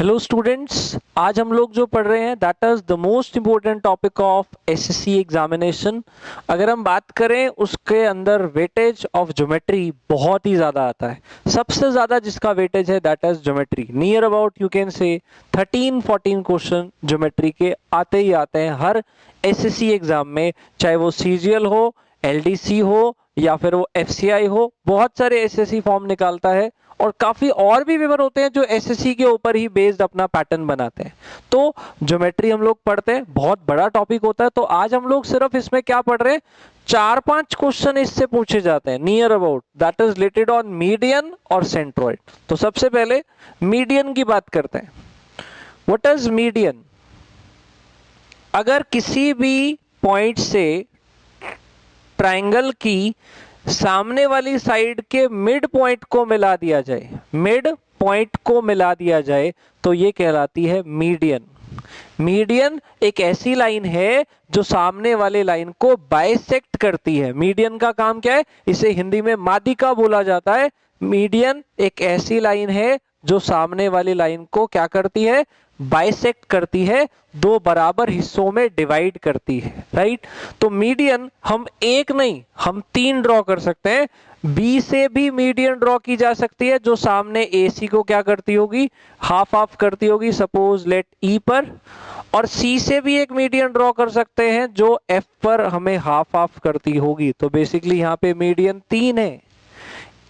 Hello students, आज हम लोग जो पढ़ रहे हैं that is the most important topic of SSC examination. अगर हम बात करें उसके अंदर वेटेज ऑफ ज्योमेट्री बहुत ही ज़्यादा आता है। सबसे ज़्यादा जिसका वेटेज है that is geometry. Near about you can say 13-14 question geometry के आते ही आते हैं हर एसएससी एग्जाम में, चाहे वो सीजीएल हो, एलडीसी हो या फिर वो एफसीआई हो। बहुत सारे एसएससी फॉर्म निकालता है और काफी और भी पेपर होते हैं जो एसएससी के ऊपर ही बेस्ड अपना पैटर्न बनाते हैं। तो ज्योमेट्री हम लोग पढ़ते हैं, बहुत बड़ा टॉपिक होता है। तो आज हम लोग सिर्फ इसमें क्या पढ़ रहे हैं, 4-5 क्वेश्चन इससे पूछे जाते हैं near about, that is related on median और सेंट्रोइड। तो सबसे पहले मीडियन की बात करते हैं। What is median? अगर किसी भी पॉइंट से ट्रायंगल की सामने वाली साइड के मिड पॉइंट को मिला दिया जाए, मिड पॉइंट को मिला दिया जाए तो ये कहलाती है मीडियन। मीडियन एक ऐसी लाइन है जो सामने वाले लाइन को बाइसेक्ट करती है। मीडियन का काम क्या है? इसे हिंदी में माध्यिका बोला जाता है। मीडियन एक ऐसी लाइन है जो सामने वाली लाइन को क्या करती है? बाइसेक्ट करती है, दो बराबर हिस्सों में डिवाइड करती है, राइट। तो मीडियन हम एक नहीं, हम 3 ड्रॉ कर सकते हैं। बी से भी मीडियन ड्रॉ की जा सकती है जो सामने ए सी को क्या करती होगी? हाफ हाफ करती होगी, सपोज लेट ई पर। और सी से भी एक मीडियन ड्रॉ कर सकते हैं जो एफ पर हमें हाफ हाफ करती होगी। तो बेसिकली यहाँ पे मीडियन 3 है।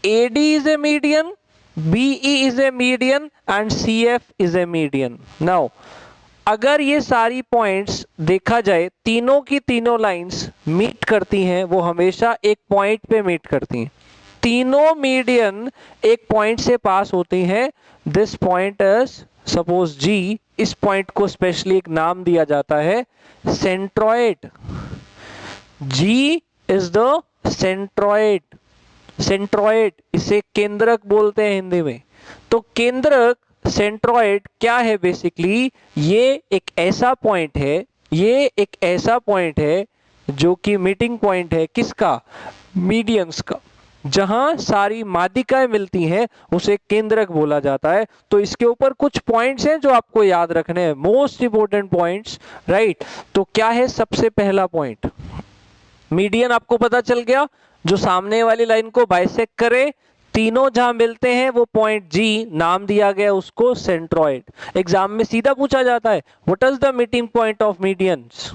AD is a median, BE is a median and CF is a median. Now, अगर ये सारी पॉइंट्स देखा जाए, तीनों की तीनों लाइंस मीट करती हैं, वो हमेशा एक पॉइंट पे मीट करती हैं। तीनों मीडियन एक पॉइंट से पास होती हैं। This point is suppose G। इस पॉइंट को स्पेशली एक नाम दिया जाता है centroid. G is the centroid. Centroid इसे केंद्रक बोलते हैं हिंदी में। तो केंद्रक सेंट्रोइड क्या है? बेसिकली ये एक ऐसा पॉइंट है, ये एक ऐसा पॉइंट है जो कि मीटिंग पॉइंट है किसका? मीडियंस का। जहां सारी माध्यिकाएं मिलती हैं उसे केंद्रक बोला जाता है। तो इसके ऊपर कुछ पॉइंट्स हैं जो आपको याद रखने हैं, मोस्ट इंपोर्टेंट पॉइंट्स, राइट। तो क्या है सबसे पहला पॉइंट? मीडियन आपको पता चल गया, जो सामने वाली लाइन को बाइसेक्ट करे, तीनों जहां मिलते हैं वो पॉइंट G, नाम दिया गया उसको सेंट्रोइड। एग्जाम में सीधा पूछा जाता है what is the meeting point of medians?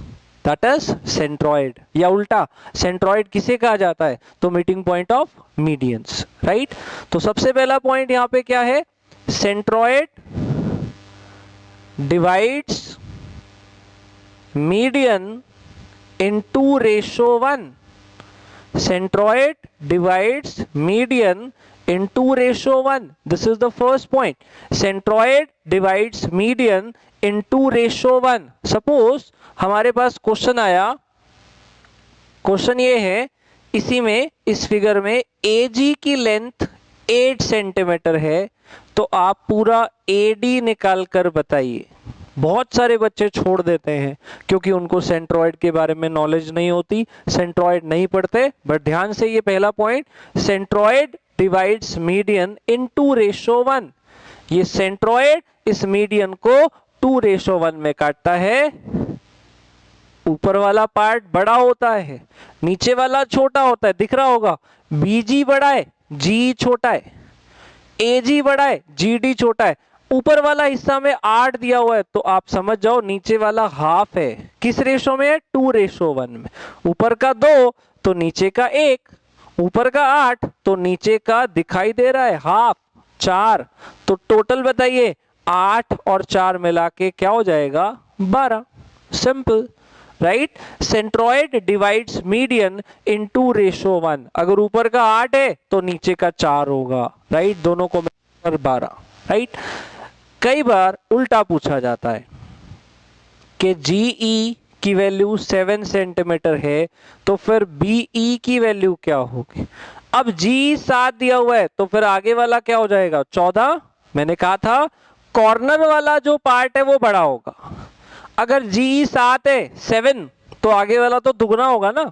That is centroid. या उल्टा, सेंट्रोइड किसे कहा जाता है? तो meeting point of medians, right. तो सबसे पहला पॉइंट यहां पे क्या है? Centroid divides median in 2:1. Centroid divides median in 2:1. This is the first point. Centroid divides median in 2:1. Suppose हमारे पास क्वेश्चन आया, क्वेश्चन ये है, इसी में इस फिगर में AG की लेंथ 8 सेंटीमीटर है, तो आप पूरा AD निकाल कर बताइए। बहुत सारे बच्चे छोड़ देते हैं क्योंकि उनको सेंट्रोइड के बारे में नॉलेज नहीं होती, सेंट्रोइड नहीं पढ़ते। बट ध्यान से, ये पहला point, centroid divides median in 2:1। ये सेंट्रोइड इस मीडियन को 2:1 में काटता है। ऊपर वाला पार्ट बड़ा होता है, नीचे वाला छोटा होता है, दिख रहा होगा। BG बड़ा है, G छोटा है, AG बड़ा है, GD छोटा है। ऊपर वाला हिस्सा में 8 दिया हुआ है तो आप समझ जाओ नीचे वाला हाफ है। किस रेशो में है? 2:1 में। ऊपर का 2 तो नीचे का 1, ऊपर का 8 तो नीचे का दिखाई दे रहा है हाफ, 4। तो टोटल बताइए, 8 और 4 मिला के क्या हो जाएगा? 12। Simple, right. Centroid divides median in 2:1। अगर ऊपर का 8 है तो नीचे का 4 होगा, राइट। दोनों को मिलाकर 12, राइट। कई बार उल्टा पूछा जाता है कि GE की वैल्यू 7 सेंटीमीटर है तो फिर BE की वैल्यू क्या होगी? अब GE 7 दिया हुआ है तो फिर आगे वाला क्या हो जाएगा? 14। मैंने कहा था कॉर्नर वाला जो पार्ट है वो बड़ा होगा। अगर GE 7 है, 7, तो आगे वाला तो दुगना होगा ना।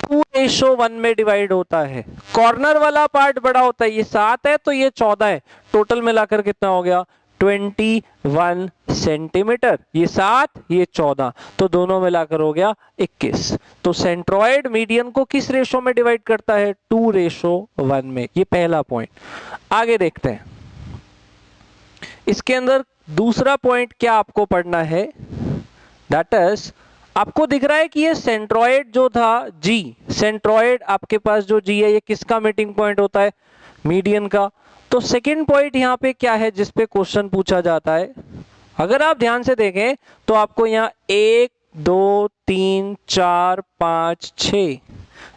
2:1 में डिवाइड होता है। कॉर्नर वाला पार्ट बड़ा होता है, ये 7 है तो ये 14 है। टोटल मिलाकर कितना हो गया? 21 सेंटीमीटर, ये 7 ये 14, तो दोनों मिलाकर हो गया 21। तो सेंट्रॉइड मीडियन को किस रेशो में डिवाइड करता है? 2:1 में। ये पहला पॉइंट। आगे देखते हैं इसके अंदर दूसरा पॉइंट क्या आपको पढ़ना है। दैट इज, आपको दिख रहा है कि ये सेंट्रॉइड जो था जी, सेंट्रॉइड आपके पास जो जी है ये किसका मीटिंग पॉइंट होता है? मीडियन का। तो सेकंड पॉइंट यहाँ पे क्या है जिस पे क्वेश्चन पूछा जाता है? अगर आप ध्यान से देखें तो आपको यहाँ 1 2 3 4 5 6,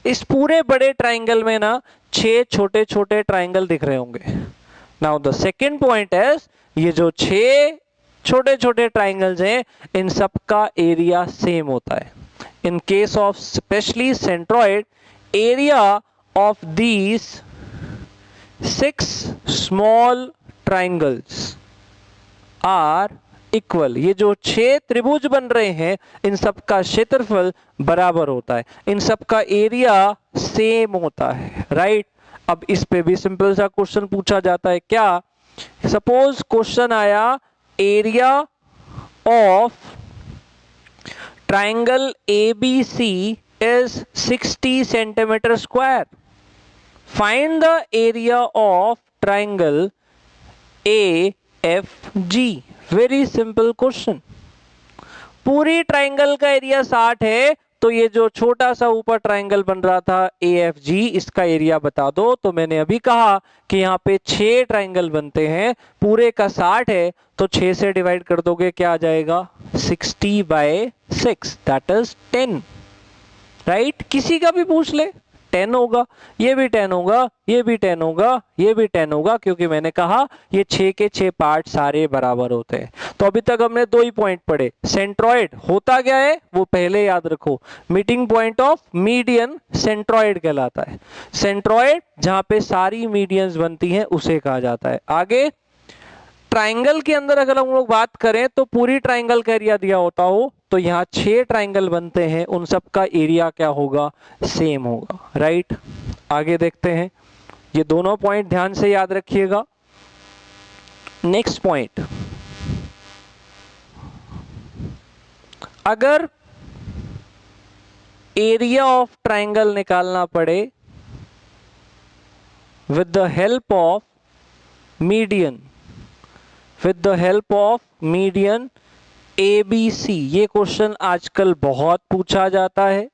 इस पूरे बड़े ट्राइंगल में ना 6 छोटे छोटे ट्राइंगल दिख रहे होंगे। Now the second point is, ये जो 6 छोटे छोटे ट्राइंगल्स हैं इन सब का एरिया सेम होता है। In case of specially centroid, area of these 6 small triangles are equal. ये जो 6 त्रिभुज बन रहे हैं इन सब का क्षेत्रफल बराबर होता है, इन सब का एरिया सेम होता है, राइट। अब इस पे भी सिंपल सा क्वेश्चन पूछा जाता है। क्या? सपोज क्वेश्चन आया, area of triangle ABC is 60 centimetre square, find the area of triangle AFG। Very simple question. पूरी ट्राइंगल का एरिया 60 है, तो ये जो छोटा सा ऊपर ट्राइंगल बन रहा था AFG, इसका एरिया बता दो। तो मैंने अभी कहा कि यहाँ पे 6 ट्राइंगल बनते हैं, पूरे का 60 है, तो 6 से डिवाइड कर दोगे, क्या आ जाएगा? 60/6, दैट इज 10, राइट। किसी का भी पूछ ले 10 होगा, ये भी 10 होगा, ये भी 10 होगा, ये भी 10 होगा, क्योंकि मैंने कहा ये 6 के 6 पार्ट सारे बराबर होते हैं। तो अभी तक हमने 2 ही पॉइंट पढ़े। सेंट्रॉइड होता क्या है वो पहले याद रखो, meeting point of median centroid कहलाता है। सेंट्रॉइड जहां पे सारी मीडियंस बनती हैं उसे कहा जाता है। आगे ट्राइंगल के अंदर अगर हम लोग बात करें तो पूरी ट्राइंगल का एरिया दिया होता हो, तो यहाँ 6 ट्राइंगल बनते हैं, उन सब का एरिया क्या होगा? सेम होगा, राइट। आगे देखते हैं, ये दोनों पॉइंट ध्यान से याद रखिएगा। नेक्स्ट पॉइंट, अगर एरिया ऑफ ट्राइंगल निकालना पड़े with the help of median, with the help of median ABC, ये क्वेश्चन आजकल बहुत पूछा जाता है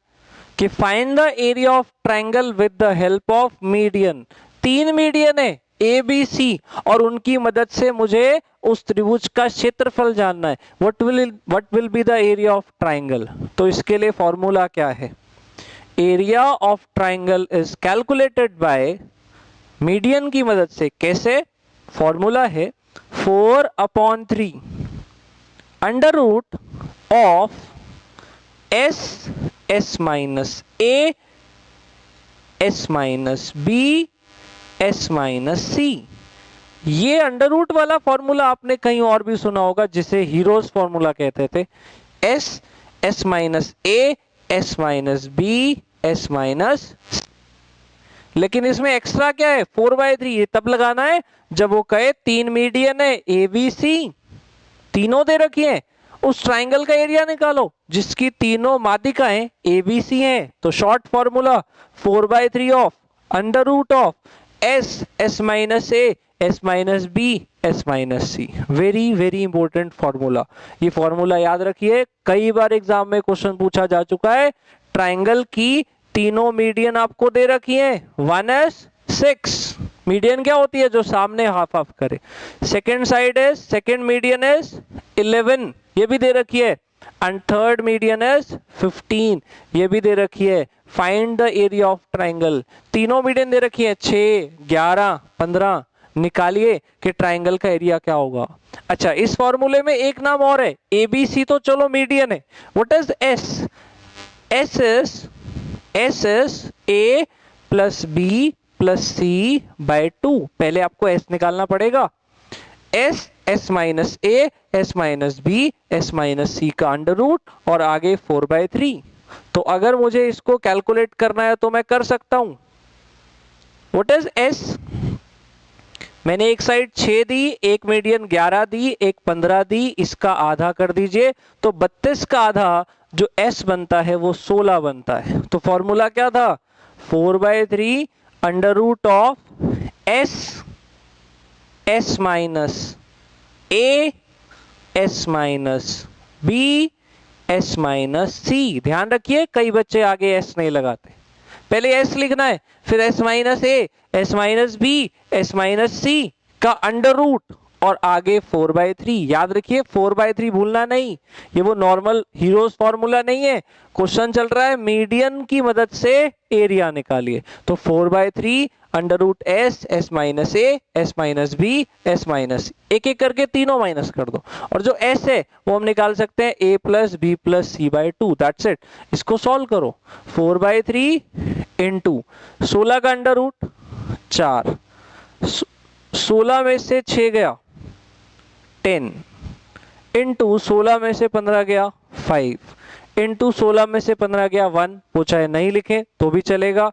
कि find the area of triangle with the help of median. 3 median है ABC और उनकी मदद से मुझे उस त्रिभुज का क्षेत्रफल जानना है। What will be the area of triangle? तो इसके लिए फॉर्मूला क्या है? Area of triangle is calculated by median की मदद से। कैसे? फॉर्मूला है 4/3 under root of S minus A S minus B S minus C। ये अंडर रूट वाला फॉर्मूला आपने कहीं और भी सुना होगा, जिसे हीरोज फॉर्मूला कहते थे। S minus A S minus B S minus, लेकिन इसमें एक्स्ट्रा क्या है? 4/3। ये तब लगाना है जब वो कहे 3 मीडियन है ABC, तीनों दे रखी है, उस ट्राइंगल का एरिया निकालो जिसकी तीनों माध्यिकाएं ABC हैं। तो short formula 4/3 of under root of S minus A S minus B S minus C। Very very important formula. ये फॉर्मूला याद रखिए, कई बार एग्जाम में क्वेश्चन पूछा जा चुका है। ट्राइंगल की तीनों मीडियन आपको दे रखी है, 1/6। मीडियन क्या होती है? जो सामने हाफ हाफ करे। सेकेंड साइड है, सेकेंड मीडियन इज 11, ये भी दे रखी है। एंड थर्ड मीडियन इज 15, ये भी दे रखी है। Find the area of triangle, तीनों मीडियन दे रखी है, 6 11 15। निकालिए कि ट्राइंगल का एरिया क्या होगा। अच्छा, इस फॉर्मूले में एक नाम और है, ABC तो चलो मीडियन है। What is S? S is A plus B plus C by 2। पहले आपको S निकालना पड़ेगा। S minus A S minus B S minus C का अंडर रूट और आगे 4/3। तो अगर मुझे इसको कैलकुलेट करना है तो मैं कर सकता हूं। What is S? मैंने एक साइड 6 दी, एक मीडियन 11 दी, एक 15 दी, इसका आधा कर दीजिए, तो 32 का आधा जो s बनता है वो 16 बनता है। तो फॉर्मूला क्या था, 4/3 under root of s minus a s minus b s minus c। ध्यान रखिए कई बच्चे आगे s नहीं लगाते, पहले s लिखना है, फिर s minus a, s minus b, s minus c का अंडर रूट और आगे 4/3। याद रखिए 4/3 भूलना नहीं, ये वो नॉर्मल हीरोज फॉर्मूला नहीं है, क्वेश्चन चल रहा है मीडियन की मदद से एरिया निकालिए। तो 4/3 under root s minus a, s minus b, s minus, एक एक करके तीनों माइनस कर दो, और जो s है वो हम निकाल सकते हैं a plus B plus c/2, that's it. इसको सॉल्व करो, 4/3 इंटू 16 का अंडर रूट 4, 16 में से 6 गया 10, इंटू 16 में से 15 गया 5, इंटू 16 में से 15 गया 1, वो चाहे नहीं लिखे तो भी चलेगा।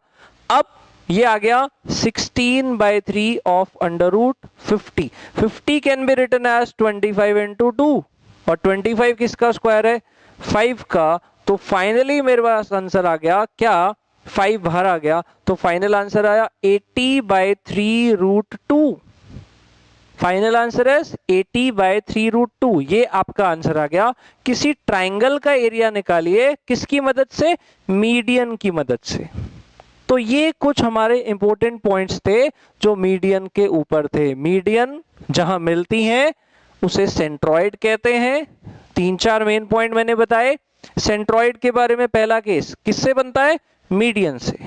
अब ये आ गया 16/3 of under root 50। 50 can be written as 25 into 2, और 25 किसका स्क्वायर है, 5 का। तो फाइनली मेरे पास आंसर आ गया क्या, 5 बाहर आ गया, तो फाइनल आंसर आया 80/3 रूट 2। फाइनल आंसर है 80/3 रूट 2। ये आपका आंसर आ गया। किसी ट्राइंगल का एरिया निकालिए, किसकी मदद से, मीडियन की मदद से। तो ये कुछ हमारे इंपॉर्टेंट पॉइंट्स थे जो मीडियन के ऊपर थे। मीडियन जहां मिलती हैं उसे सेंट्रॉइड कहते हैं। 3-4 मेन पॉइंट मैंने बताए। सेंट्रॉइड के बारे में पहला केस किससे बनता है, मीडियन से।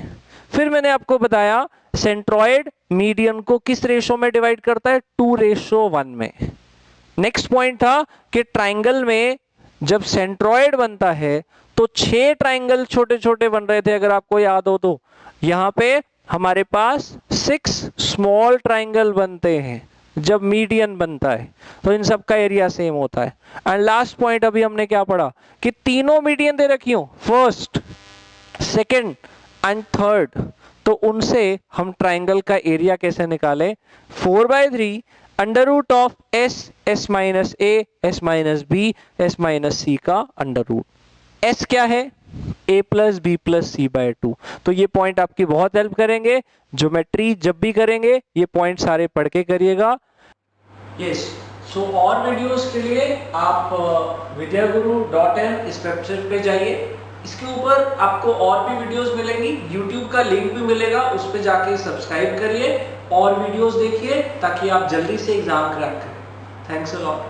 फिर मैंने आपको बताया सेंट्रॉइड मीडियन को किस रेशो में डिवाइड करता है, 2:1 में। नेक्स्ट पॉइंट था कि ट्राइंगल में जब सेंट्रॉइड बनता है तो 6 ट्राइंगल छोटे छोटे बन रहे थे, अगर आपको याद हो तो। यहां पे हमारे पास 6 स्मॉल ट्राइंगल बनते हैं जब मीडियन बनता है, तो इन सब का एरिया सेम होता है। एंड लास्ट पॉइंट अभी हमने क्या पढ़ा कि तीनों मीडियन दे रखी हो, फर्स्ट, सेकंड एंड थर्ड, तो उनसे हम ट्राइंगल का एरिया कैसे निकालें, 4/3 under root of s minus a, s minus b, s minus c का अंडर रूट। s क्या है, a plus B plus c/2। तो ये पॉइंट आपकी बहुत हेल्प करेंगे। ज्योमेट्री जब भी करेंगे ये पॉइंट सारे पढ़ के करिएगा। यस, सो और वीडियोस के लिए आप vidyaguru.in इस वेबसाइट पे जाइए। इसके ऊपर आपको और भी वीडियोस मिलेंगी, यूट्यूब का लिंक भी मिलेगा, उस पर जाके सब्सक्राइब करिए और वीडियोस देखिए ताकि आप जल्दी से एग्जाम क्रैक करें। Thanks a lot.